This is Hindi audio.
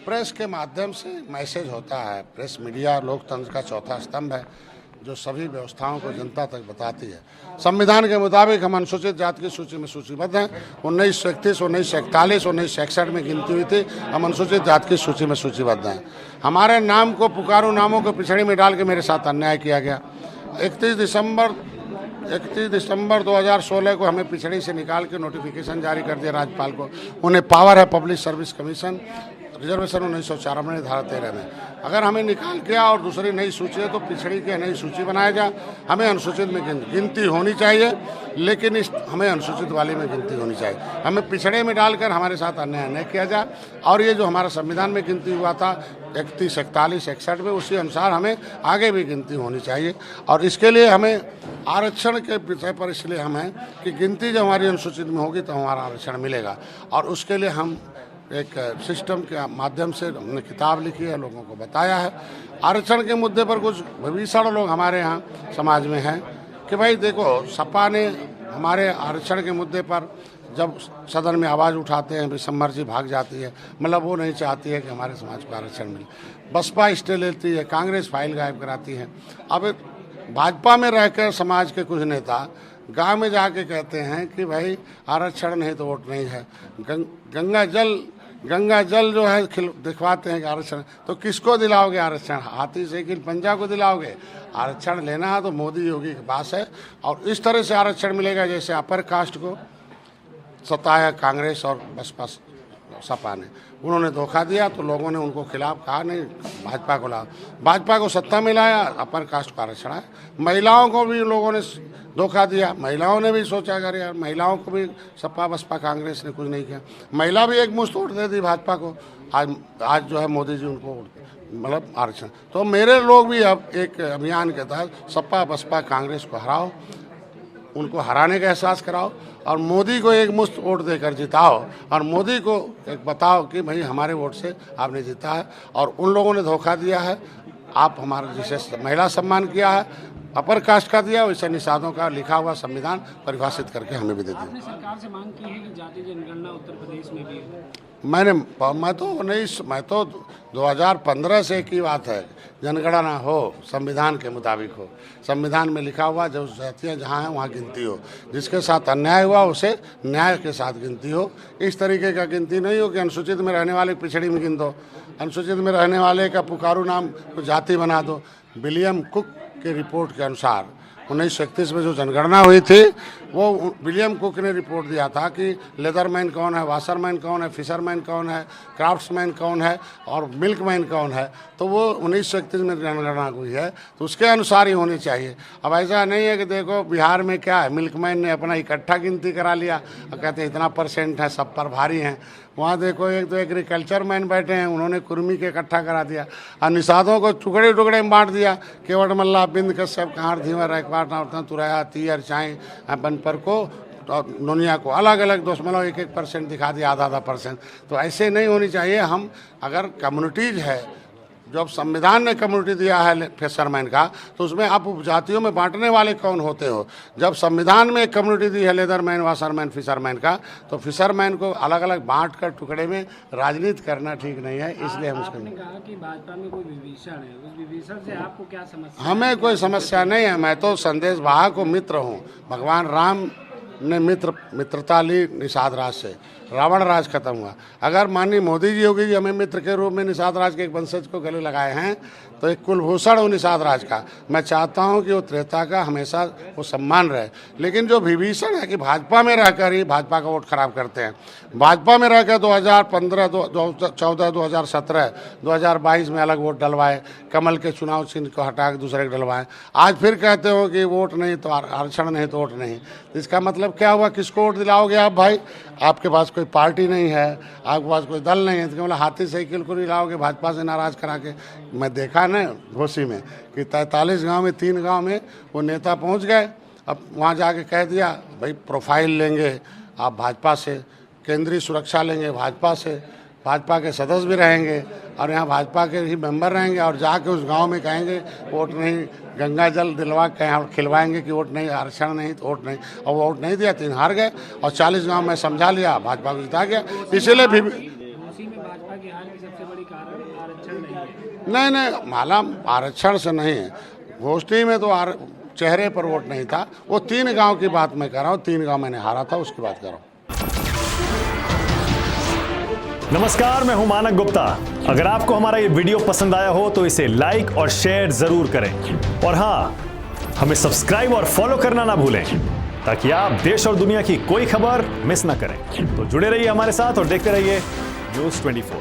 प्रेस के माध्यम से मैसेज होता है। प्रेस मीडिया लोकतंत्र का चौथा स्तंभ है जो सभी व्यवस्थाओं को जनता तक बताती है। संविधान के मुताबिक हम अनुसूचित जाति की सूची में सूचीबद्ध हैं। 1931, 1941, 1961 में गिनती हुई थी। हम अनुसूचित जाति की सूची में सूचीबद्ध हैं। हमारे नाम को पुकारू नामों को पिछड़ी में डाल के मेरे साथ अन्याय किया गया। 31 दिसंबर 2016 को हमें पिछड़ी से निकाल के नोटिफिकेशन जारी कर दिया राज्यपाल को। उन्हें पावर है पब्लिक सर्विस कमीशन रिजर्वेशन 1994 धारा 13 में। अगर हमें निकाल के और दूसरी नई सूची है तो पिछड़ी की नई सूची बनाया जाए। हमें अनुसूचित में गिनती होनी चाहिए, लेकिन हमें अनुसूचित वाली में गिनती होनी चाहिए। हमें पिछड़े में डालकर हमारे साथ अन्याय न किया जाए। और ये जो हमारा संविधान में गिनती हुआ था 31, 41, 61 में, उसी अनुसार हमें आगे भी गिनती होनी चाहिए। और इसके लिए हमें आरक्षण के विषय पर इसलिए हम हैं कि गिनती जब हमारी अनुसूचित में होगी तो हमारा आरक्षण मिलेगा। और उसके लिए हम एक सिस्टम के माध्यम से हमने किताब लिखी है, लोगों को बताया है। आरक्षण के मुद्दे पर कुछ भविष्य लोग हमारे यहाँ समाज में हैं कि भाई देखो, सपा ने हमारे आरक्षण के मुद्दे पर जब सदन में आवाज़ उठाते हैं विशंबर जी भाग जाती है। मतलब वो नहीं चाहती है कि हमारे समाज को आरक्षण मिले। बसपा स्टे लेती है, कांग्रेस फाइल गायब कराती है। अब भाजपा में रहकर समाज के कुछ नेता गांव में जाके कहते हैं कि भाई आरक्षण नहीं तो वोट नहीं है। गंगा जल जो है दिखवाते हैं कि आरक्षण, तो किसको दिलाओगे आरक्षण? हाथी से कि पंजा को दिलाओगे? आरक्षण लेना है तो मोदी योगी के पास है। और इस तरह से आरक्षण मिलेगा जैसे अपर कास्ट को सताया कांग्रेस और बसपा सपा ने। उन्होंने धोखा दिया तो लोगों ने उनको खिलाफ कहा नहीं भाजपा को लाओ। भाजपा को सत्ता में लाया, अपर कास्ट का आरक्षण है। महिलाओं को भी लोगों ने धोखा दिया। महिलाओं ने भी सोचा अगर यार महिलाओं को भी सपा बसपा कांग्रेस ने कुछ नहीं किया। महिला भी एक मुश्त वोट दे दी भाजपा को। आज जो है मोदी जी उनको मतलब आरक्षण। तो मेरे लोग भी अब एक अभियान के तहत सपा बसपा कांग्रेस को हराओ, उनको हराने का एहसास कराओ और मोदी को एक मुश्त वोट देकर जिताओ। और मोदी को एक बताओ कि भाई हमारे वोट से आपने जीता है और उन लोगों ने धोखा दिया है। आप हमारा जिसे महिला सम्मान किया है, अपर कास्ट का दिया, वैसे निषादों का लिखा हुआ संविधान परिभाषित करके हमें भी दे दिया। आपने सरकार से मांग की है कि जाति जनगणना उत्तर प्रदेश में भी हो? मैं तो 2015 से की बात है, जनगणना हो, संविधान के मुताबिक हो। संविधान में लिखा हुआ जो जातियाँ जहाँ हैं वहाँ गिनती हो। जिसके साथ अन्याय हुआ उसे न्याय के साथ गिनती हो। इस तरीके का गिनती नहीं हो कि अनुसूचित में रहने वाले पिछड़ी में गिन दो, अनुसूचित में रहने वाले का पुकारू नाम को जाति बना दो। विलियम कुक की रिपोर्ट के अनुसार 1931 में जो जनगणना हुई थी वो विलियम कुक ने रिपोर्ट दिया था कि लेदरमैन कौन है, वाशरमैन कौन है, फिशरमैन कौन है, क्राफ्ट्समैन कौन है और मिल्कमैन कौन है। तो वो 1931 में जनगणना हुई है तो उसके अनुसार ही होनी चाहिए। अब ऐसा नहीं है कि देखो बिहार में क्या है, मिल्कमैन ने अपना इकट्ठा गिनती करा लिया और कहते हैं इतना % है, सब पर भारी हैं। वहाँ देखो एक तो एग्रीकल्चर मैन बैठे हैं, उन्होंने कुर्मी के इकट्ठा करा दिया और निषादों को टुकड़े टुकड़े में बांट दिया। केवट मल्ला बिंद कश्यप कहार धीवर रैकवाट नावतन तुरैया तीयर चाय बनपर को और नोनिया को अलग अलग दोस्त मतलब 1-1% दिखा दिया, आधा %। तो ऐसे नहीं होनी चाहिए। हम अगर कम्युनिटीज है, जब संविधान ने कम्युनिटी दिया है फिशरमैन का, तो उसमें आप उपजातियों में बांटने वाले कौन होते हो? जब संविधान में कम्युनिटी दी है लेदरमैन, वाशरमैन, फिशरमैन का, तो फिशरमैन को अलग अलग बांट कर टुकड़े में राजनीति करना ठीक नहीं है। इसलिए हम उसको कहा कि भाजपा में कोई विभीषण है, उस विभीषण से आपको क्या समस्या? हमें कोई समस्या नहीं है। मैं तो संदेश वाहक को मित्र हूँ। भगवान राम ने मित्रता ली निषाद राज से, रावण राज खत्म हुआ। अगर माननीय मोदी जी योगी जी हमें मित्र के रूप में निषाद राज के एक वंशज को गले लगाए हैं तो एक कुलभूषण हो निषाद राज का। मैं चाहता हूं कि वो त्रेता का हमेशा वो सम्मान रहे। लेकिन जो विभीषण है कि भाजपा में रहकर ही भाजपा का वोट खराब करते हैं। भाजपा में रहकर 2015, 2014, 2017, 2022 में अलग वोट डलवाए, कमल के चुनाव चिन्ह को हटा के दूसरे को डलवाए। आज फिर कहते हो कि वोट नहीं तो आरक्षण नहीं तो वोट नहीं। तो इसका मतलब क्या हुआ? किसको वोट दिलाओगे आप भाई? आपके पास कोई पार्टी नहीं है, आपके पास कोई दल नहीं है, तो मतलब हाथी साइकिल को नहीं लाओगे भाजपा से नाराज करा के। मैं देखा ना घोसी में कि 43 गांव में 3 गांव में वो नेता पहुंच गए। अब वहां जाके कह दिया भाई प्रोफाइल लेंगे आप भाजपा से, केंद्रीय सुरक्षा लेंगे भाजपा से, भाजपा के सदस्य भी रहेंगे और यहाँ भाजपा के ही मेंबर रहेंगे और जाके उस गांव में कहेंगे वोट नहीं, गंगा जल दिलवा कहें खिलवाएंगे कि वोट नहीं, आरक्षण नहीं तो वोट नहीं। और वोट नहीं दिया, 3 हार गए और 40 गांव में समझा लिया, भाजपा को जिता गया। इसीलिए भी भाजपा की हार की सबसे बड़ी कारण आरक्षण नहीं है। नहीं नहीं, माला आरक्षण से नहीं है, गोष्ठी में तो चेहरे पर वोट नहीं था। वो 3 गांव की बात मैं कर रहा हूँ, 3 गांव मैंने हारा था, उसकी बात कर रहा हूँ। नमस्कार, मैं हूं मानक गुप्ता। अगर आपको हमारा ये वीडियो पसंद आया हो तो इसे लाइक और शेयर जरूर करें, और हाँ, हमें सब्सक्राइब और फॉलो करना ना भूलें ताकि आप देश और दुनिया की कोई खबर मिस ना करें। तो जुड़े रहिए हमारे साथ और देखते रहिए न्यूज़ 24।